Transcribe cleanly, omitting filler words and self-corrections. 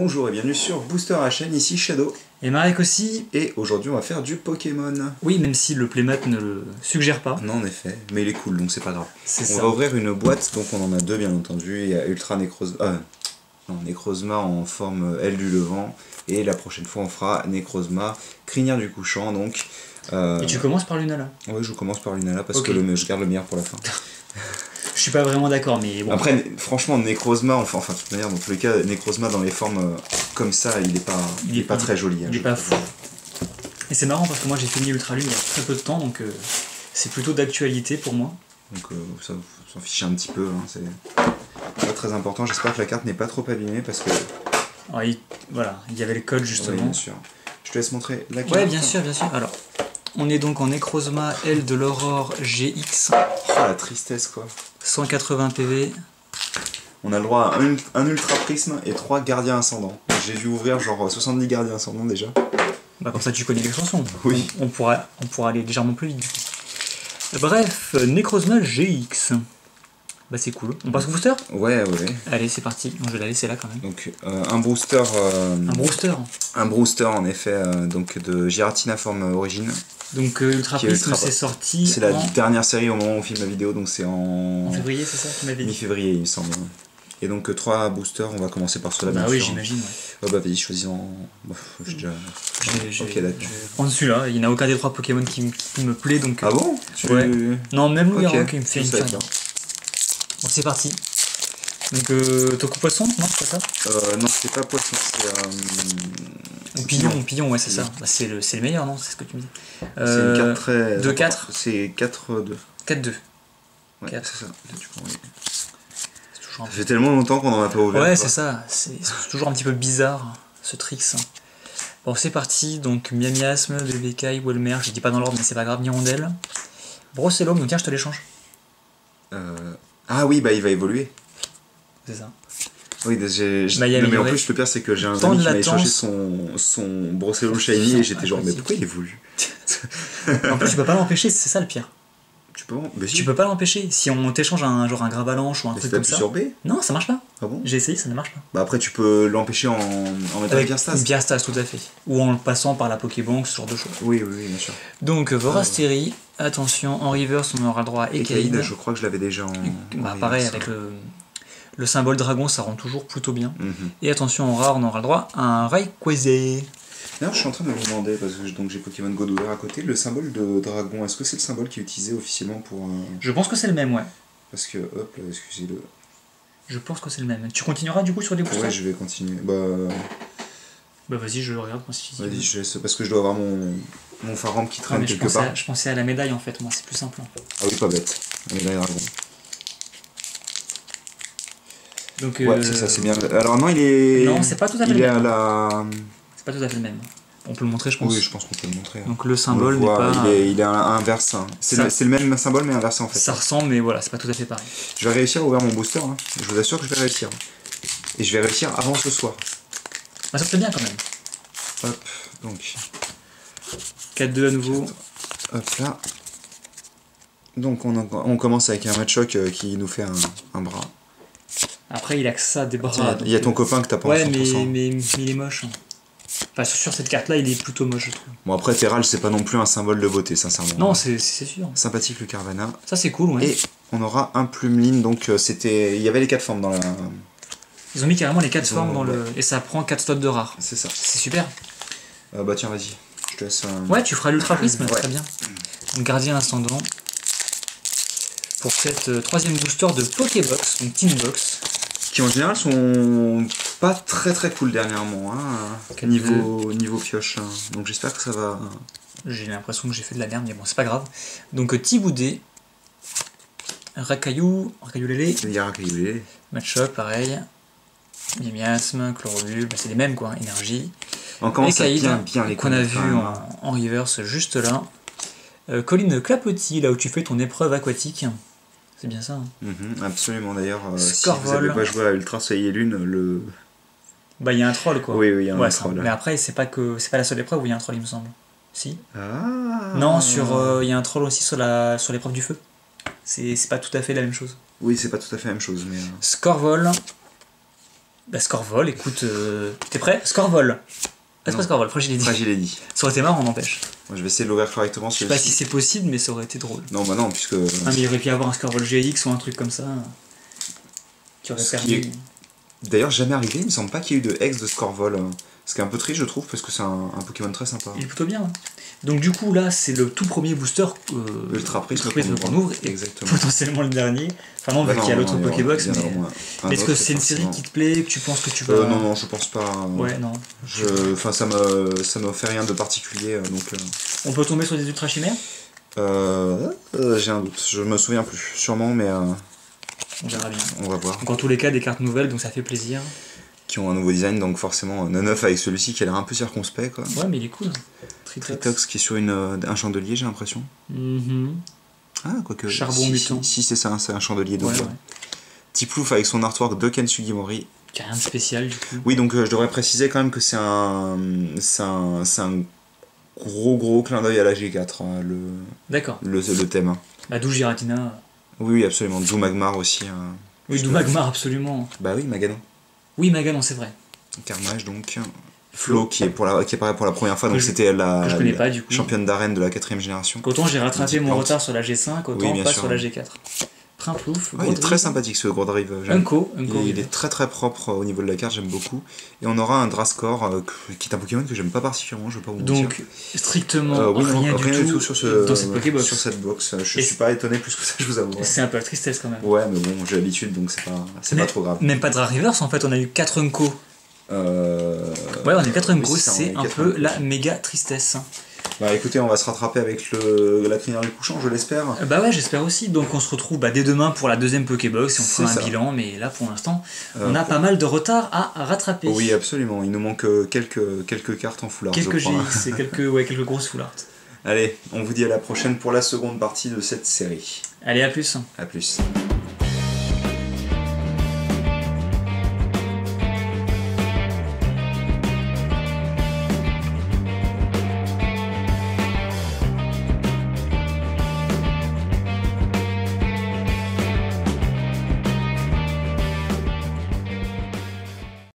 Bonjour et bienvenue sur Booster la chaîne, ici Shadow. Et Marek aussi. Et aujourd'hui on va faire du Pokémon. Oui, même si le playmat ne le suggère pas. Non en effet, mais il est cool donc c'est pas grave. C'est on ça. va ouvrir une boîte, donc on en a deux bien entendu. Il y a Ultra Necrozma en forme aile du levant. Et la prochaine fois on fera Necrozma, crinière du couchant donc. Et tu commences par Lunala. Oui, je commence par Lunala parce Okay. que je garde le meilleur pour la fin. Je suis pas vraiment d'accord, mais bon. Après, franchement, Necrozma, enfin, de toute manière, dans tous les cas, Necrozma dans les formes comme ça, il est pas très joli. Il est pas fou. Et c'est marrant parce que moi j'ai fini Ultra Lune il y a très peu de temps, donc c'est plutôt d'actualité pour moi. Donc ça, vous s'en fichez un petit peu, hein, c'est pas très important. J'espère que la carte n'est pas trop abîmée parce que... Alors, voilà, il y avait le code justement. Oui, bien sûr. Je te laisse montrer la carte. Ouais, bien sûr, bien sûr. Alors, on est donc en Necrozma L de l'Aurore GX. Oh la tristesse quoi. 180 PV. On a le droit à un ultra prisme et 3 gardiens ascendants. J'ai dû ouvrir genre 70 gardiens ascendants déjà. Bah comme ça tu connais les chansons. Oui. On pourra aller légèrement plus vite du coup. Bref, Necrozma GX. Bah c'est cool. On passe au booster? Ouais. Allez, c'est parti. Non, je vais la laisser là quand même. Donc un booster. Un brewster. Un brewster en effet, donc de Giratina forme origine. Donc Ultra Prism c'est sorti. C'est la dernière série au moment où on filme la vidéo, donc c'est en février, c'est ça? Mi-février il me semble. Et donc 3 boosters, on va commencer par cela. Bah oui, j'imagine. Ouais. Oh bah vas-y, choisis en... J'ai déjà... Ok, d'accord. Je vais prendre celui-là, il n'y en a aucun des 3 Pokémon qui me plaît donc... Ah bon? Ouais. Non, même le Garou qui me fait une rien. Bon, c'est parti. Donc Toku Poisson, non, c'est pas ça? Non, c'est pas Poisson, c'est... Pillon, ouais, c'est ça. Bah, c'est le meilleur, non? C'est ce que tu me dis. C'est une carte très... 2-4? C'est 4-2. 4-2. Ouais, 4. c'est ça. Ça fait tellement longtemps qu'on en a pas ouvert. Ouais, c'est ça. C'est toujours un petit peu bizarre, ce Trix. Bon, c'est parti. Donc, Miasme, Bébécaille, Welmer, je dis pas dans l'ordre, mais c'est pas grave, Hirondelle. Brocellum, donc tiens, je te l'échange. Ah oui, bah il va évoluer. C'est ça. Oui, mais en plus, le pire, c'est que j'ai un ami qui m'a échangé son Brocellum Shiny et j'étais genre, mais pourquoi il évolue? En plus, tu peux pas l'empêcher, c'est ça le pire. Tu peux pas l'empêcher. Si on t'échange un Gravalanche ou un truc comme ça. Sur B? Non, ça marche pas. Ah bon? J'ai essayé, ça ne marche pas. Bah après, tu peux l'empêcher en mettant une Biastase. Une Biastase, tout à fait. Ou en le passant par la Pokébank, ce genre de choses. Oui, bien sûr. Donc, Vorasteri, attention, en reverse, on aura le droit à Ekaïd. Je crois que je l'avais déjà en. Bah, pareil, avec le symbole dragon, ça rend toujours plutôt bien. Et attention, en rare, on aura le droit à un Rayquaza. D'ailleurs, je suis en train de me demander, parce que j'ai Pokémon Go d'ouvert à côté, le symbole de dragon, est-ce que c'est le symbole qui est utilisé officiellement pour... Je pense que c'est le même, ouais. Parce que, hop, là, excusez-le. Je pense que c'est le même. Tu continueras du coup sur les boosters? Ouais, je vais continuer. Bah vas-y, je regarde. Vas-y, je laisse, parce que je dois avoir mon Faramp qui traîne quelque part. Je pensais à la médaille en fait, moi, c'est plus simple. Ah oui, pas bête. La médaille dragon. Donc, ouais, c'est ça, c'est bien. Alors non, il est... Non, c'est pas tout à fait le même. Il est à la... C'est pas tout à fait le même. On peut le montrer, je pense. Oui, je pense qu'on peut le montrer. Donc le symbole n'est pas... Il est inversé. C'est le même symbole, mais inversé en fait. Ça ressemble, mais voilà, c'est pas tout à fait pareil. Je vais réussir à ouvrir mon booster. Hein. Je vous assure que je vais réussir. Et je vais réussir avant ce soir. Bah ça serait bien quand même. Hop, donc... 4-2 à nouveau. Hop là. Donc on commence avec un Machoke qui nous fait un bras. Après il a que ça, des bras. Il y a ton copain que t'as pas en 100%. Mais il est moche. Enfin, sur cette carte là il est plutôt moche je trouve. Bon après Terral c'est pas non plus un symbole de beauté sincèrement. Non c'est sûr. Sympathique le Carvana. Ça c'est cool ouais. Et on aura un Plumeline donc c'était... Il y avait les 4 formes dans la... Ils ont mis carrément les 4 formes dans le... Et ça prend 4 slots de rares. C'est ça. C'est super. Bah tiens vas-y. Je te laisse... Ouais tu feras l'ultra prisme, ouais. Très bien. Donc gardien ascendant. Pour cette 3ème booster de Pokébox, donc Teambox. Qui en général sont pas très cool dernièrement, hein, niveau pioche. Hein. Donc j'espère que ça va... J'ai l'impression que j'ai fait de la merde, mais bon, c'est pas grave. Donc Tiboudé, Rakayu Lélé, Matchup, pareil, Miasme, Chloropule, bah, c'est les mêmes quoi, énergie. On commence à bien les qu'on a vu en reverse juste là. Colline Clapotis, là où tu fais ton épreuve aquatique. C'est bien ça. Hein. Absolument d'ailleurs. Si Scorvol. vous n'avez pas joué à Ultra Soleil et Lune, le... Bah il y a un troll quoi. Oui, il y a un troll. Mais après c'est pas la seule épreuve où il y a un troll il me semble. Si. Ah. Non, il y a un troll aussi sur l'épreuve du feu. C'est pas tout à fait la même chose. Oui, c'est pas tout à fait la même chose. Mais... Scorvol, Bah, Scorvol, écoute, t'es prêt? Scorvol. Ah, c'est pas Scorvol, Fragility. Fragility. Ça aurait été marrant, n'empêche. Moi, je vais essayer de l'ouvrir correctement. Je sais pas si c'est possible, mais ça aurait été drôle. Non, bah non, puisque. Ah, mais il aurait pu y avoir un Scorvol GX ou un truc comme ça. Qui aurait permis. D'ailleurs, jamais arrivé, il me semble pas qu'il y ait eu de ex de Scorvol. Ce qui est un peu triste, je trouve, parce que c'est un Pokémon très sympa. Il est plutôt bien. Hein. Donc, du coup, là, c'est le tout premier booster. Ultra Prisme qu'on ouvre. Et exactement. Potentiellement le dernier. Enfin, non, vu qu'il y a l'autre Pokébox. Mais est-ce que c'est une série qui te plaît, que tu penses que tu vas. Non, je pense pas. Ouais, non. Enfin, ça me fait rien de particulier, donc. On peut tomber sur des Ultra Chimères? J'ai un doute, je me souviens plus, sûrement, mais. On verra bien. On va voir. Donc, en tous les cas, des cartes nouvelles, donc ça fait plaisir. Qui ont un nouveau design, donc forcément neuf avec celui-ci qui a l'air un peu circonspect, quoi. Ouais, mais il est cool. Tritox qui est sur un chandelier, j'ai l'impression. Ah, quoique. Charbon mutant. Si c'est ça, c'est un chandelier. Donc, ouais. Tiplouf avec son artwork de Ken Sugimori. Qui a rien de spécial, du coup. Oui, donc je devrais préciser quand même que c'est un gros clin d'œil à la G4, hein, D'accord. Le thème. Bah, d'où Giratina. Oui, absolument. D'où Magmar aussi. Oui, d'où Magmar, absolument. Bah oui, Maganon. Oui, Maganon, c'est vrai. Carnage, donc. Flo qui apparaît pour la première fois, donc c'était je connais pas, du coup. Championne d'arène de la 4ème génération. Autant j'ai rattrapé mon retard sur la G5, autant pas sur la G4. Primplouf. Il est très sympathique ce Grodrive. Unco. Il est très propre au niveau de la carte, j'aime beaucoup. Et on aura un Drascore qui est un Pokémon que j'aime pas particulièrement, je vais pas vous mentir. Donc strictement rien du tout sur dans cette Pokébox. Sur cette box. Je suis pas étonné plus que ça, je vous avoue. C'est un peu la tristesse quand même. Ouais, mais bon, j'ai l'habitude donc c'est pas trop grave. Même pas de Reverse en fait, on a eu 4 Unco. Ouais, on a eu 4 Unco, c'est un peu la méga tristesse. Bah écoutez, on va se rattraper avec la crinière du couchant, je l'espère. Bah ouais, j'espère aussi. Donc on se retrouve dès demain pour la deuxième Pokébox et on fera un bilan. Mais là pour l'instant, on a pas mal de retard à rattraper. Oui, absolument. Il nous manque quelques cartes en full art. Quelques GX et quelques grosses full art. Allez, on vous dit à la prochaine pour la seconde partie de cette série. Allez, à plus. À plus.